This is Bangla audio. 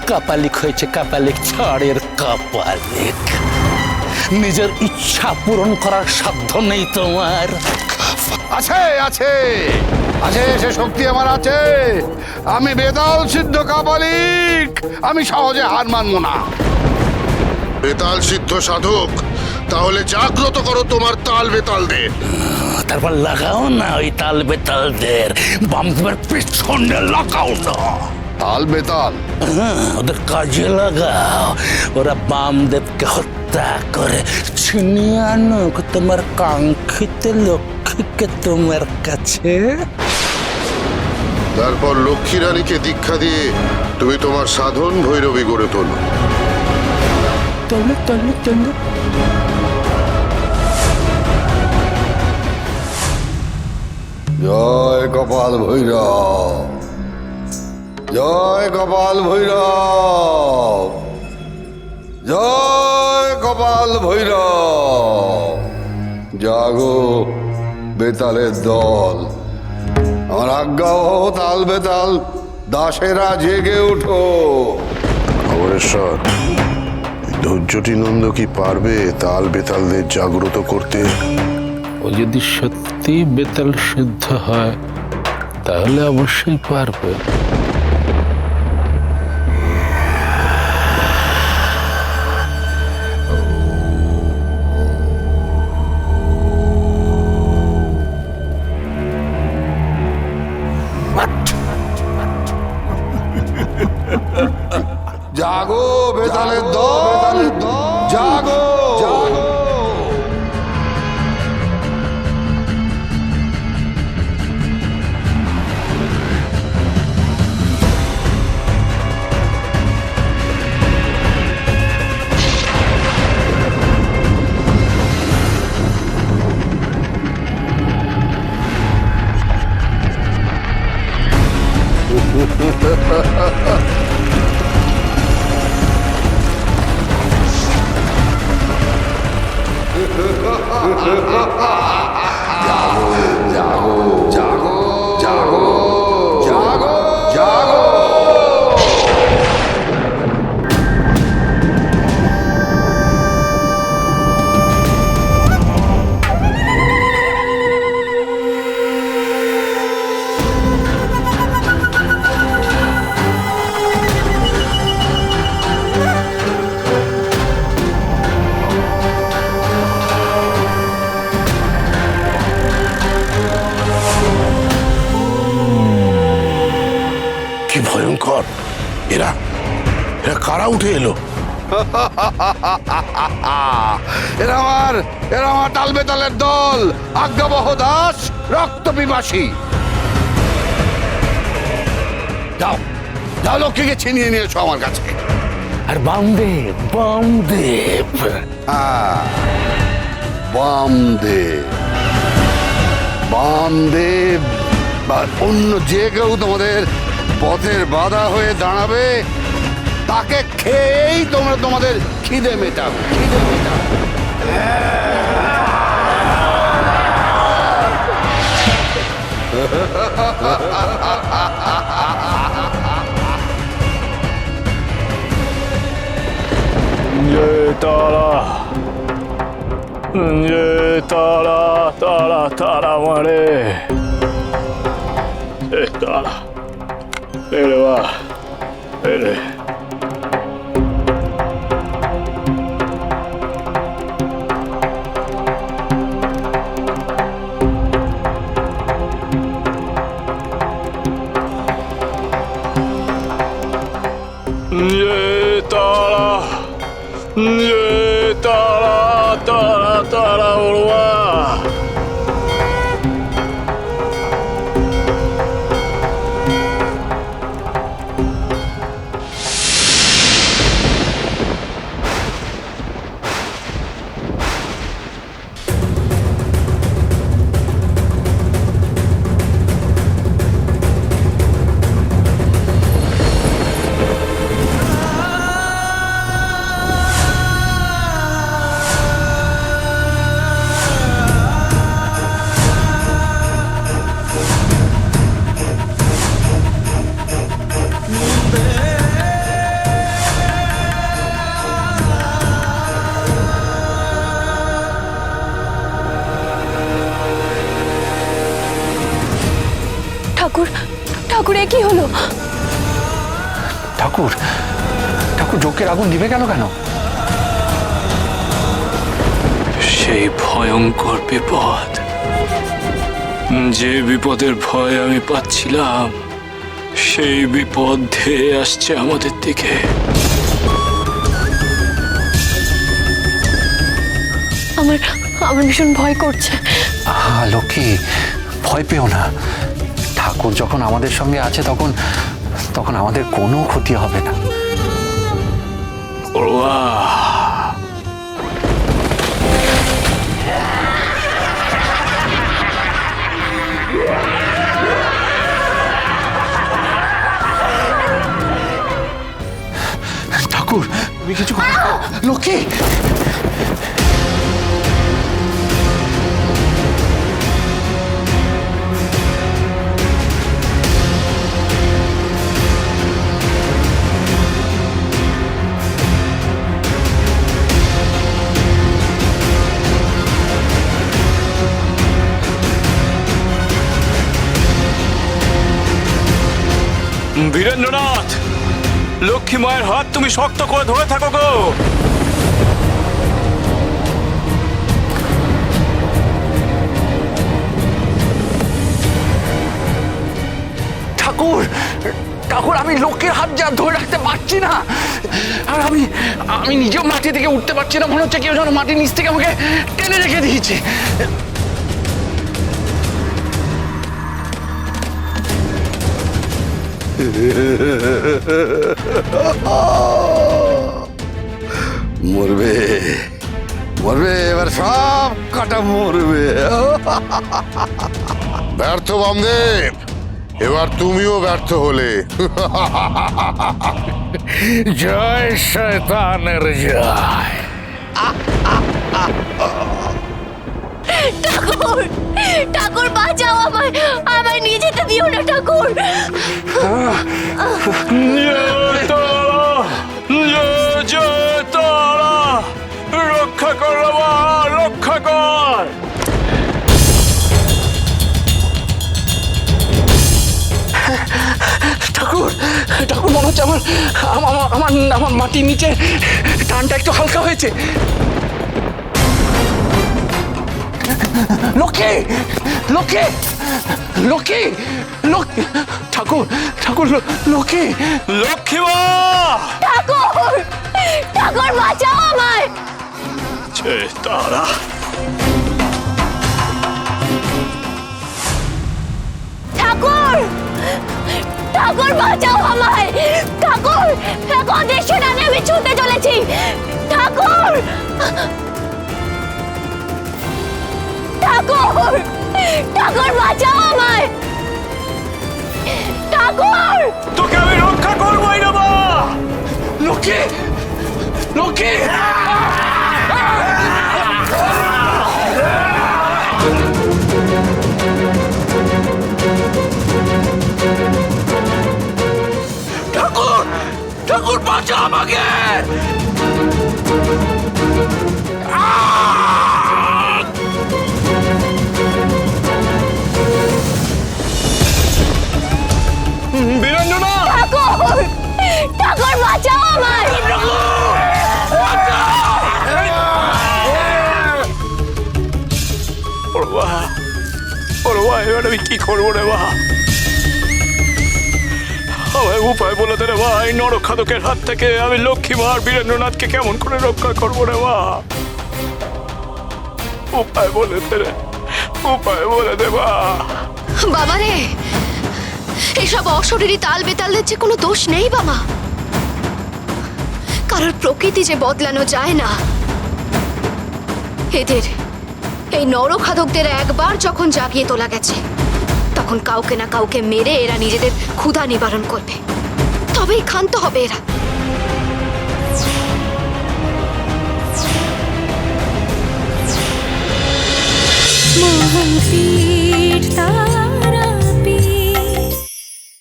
কাপালিক হয়েছে, কাপালিক, ছাড়ের কাপালিক। নিজের ইচ্ছা পূরণ করার সাধ্য নেই তোমার। আছে আছে আছে, সে শক্তি আমার আছে। আমি বেতাল সিদ্ধ কাপালিক, আমি সহজে হার মানবো না। বেতাল সিদ্ধ সাধক, তাহলে জাগ্রত করো তোমার তাল বেতালদের। তারপর লাগাও না ওই তাল বেতালদের, বামদেবের পিছনে লাগাও না। তাল বেতাল? ওদের কাজে লাগাও, ওরা বামদেবকে হত্যা করে ছিনিয়ে আনুক তোমার কাঙ্ক্ষিত লক্ষ্মীকে তোমার কাছে। তারপর লক্ষ্মী রানীকে দীক্ষা দিয়ে তুমি তোমার সাধন ভৈরবী গড়ে তোলো। তলে তলে তলে জয় কপাল ভৈরব, জয় কপাল ভৈরব, জয় কপাল ভৈরব। জাগো বেতালের দল, আমার আজ্ঞা ও তাল বেতাল দাসেরা, জেগে উঠো। অমরেশ্বর, ধৈর্যটি নন্দ কি পারবে তাল বেতালদের জাগ্রত করতে? ও যদি সত্যি বেতাল সিদ্ধ হয় তাহলে অবশ্যই পারবে। জাগো বেতালের দল, জাগো জাগো। জাগো জাগো জাগো জাগো জাগো। কি ভয়ঙ্কর! এরা এরা কারা উঠে এলো? এরা আমার তাল বেতালের দল, আজ্ঞাবহ দাস, রক্ত পিপাসী। যাও যাও, লক্ষ্মীকে ছিনিয়ে নিয়েছো আমার কাছে। আর বামদেব, বামদেব, বামদেব, বামদেব বা অন্য যে কেউ তোমাদের পথের বাধা হয়ে দাঁড়াবে, তাকে খেয়েই তোমরা তোমাদের খিদে মেটাবে, খিদে মেটাবে। তারা তারা তারা তারা মারে তারা এরে বা এরে তারা তারা তারা তারা ওড়া ঠাকুর ঠাকুর যজ্ঞের আগুন নিভে গেল কেন? সেই ভয়ঙ্কর বিপদ, যে বিপদের ভয় আমি পাচ্ছিলাম, সেই বিপদ ধেয়ে আসছে আমাদের দিকে। আমার আমার ভীষণ ভয় করছে। লক্ষ্মী, ভয় পেও না। ঠাকুর যখন আমাদের সঙ্গে আছে তখন তখন আমাদের কোনো ক্ষতি হবে না। পড়ুয়া, ঠাকুর, তুমি কিছু লক্ষ্মী, বীরেন্দ্রনাথ, লক্ষ্মী মায়ের হাত তুমি শক্ত করে ধরে থাকো গো। ঠাকুর ঠাকুর, আমি লক্ষ্মীর হাত যা ধরে রাখতে পারছি না। আর আমি আমি নিজেও মাটি থেকে উঠতে পারছি না। মনে হচ্ছে কেউ যেন মাটির নিচ থেকে আমাকে টেনে রেখে দিয়েছে। মরবে মরবে, এবার সব কাটা মরবে। ব্যর্থ বামদেব, এবার তুমিও ব্যর্থ হলে। জয় শয়তানের জয়। ঠাকুর, ঠাকুর বাঁচাও আমায়, আমায় নিয়ে যেতে দিও না ঠাকুর। রক্ষা কর বাবা, রক্ষা কর। ঠাকুর ঠাকুর, মনে হচ্ছে আমার আমার আমার আমার মাটির নিচে টানটা একটু হালকা হয়েছে। লক্ষ্মী লক্ষ্মী লক্ষ্মী লক্ষ্মী, ঠাকুর ঠাকুর, লক্ষ্মী লক্ষ্মী মা, ঠাকুর, ঠাকুর বাঁচাও আমায়। তারা ঠাকুর, ঠাকুর বাঁচাও আমায়। ঠাকুর, এক অদৃশ্য নামে আমি ছুটে চলেছি। ঠাকুর, ঠাকুর, ঠাকুর বাঁচাও আমায়। ঠাকুর, তোকে আমি রক্ষা করবোই না মা। লক্ষ্মী লক্ষ্মী, ঠাকুর ঠাকুর, বাঁচা আমাকে। বীরেন্দ্রনাথ, ঠাকুর, ঠাকুর বাঁচাও আমায়। পড়ুয়া, পড়ুয়া, এবার আমি কি করবো রে মা? আমায় উপায় বলে দে রে মা। এই নরখাদকের হাত থেকে আমি লক্ষ্মী মা আর বীরেন্দ্রনাথকে কেমন করে রক্ষা করবো রে মা? উপায় বলে দে রে, উপায় বলে দে মা। বাবারে, এসব অশরীরী তাল বেতালদের যে কোনো দোষ নেই বাবা। কারোর প্রকৃতি যে বদলানো যায় না। এদের, এই নরখাদকদের একবার যখন জাগিয়ে তোলা গেছে, তখন কাউকে না কাউকে মেরে এরা নিজেদের ক্ষুধা নিবারণ করবে। তবেই ক্ষান্ত হবে এরা। মোহন পীঠ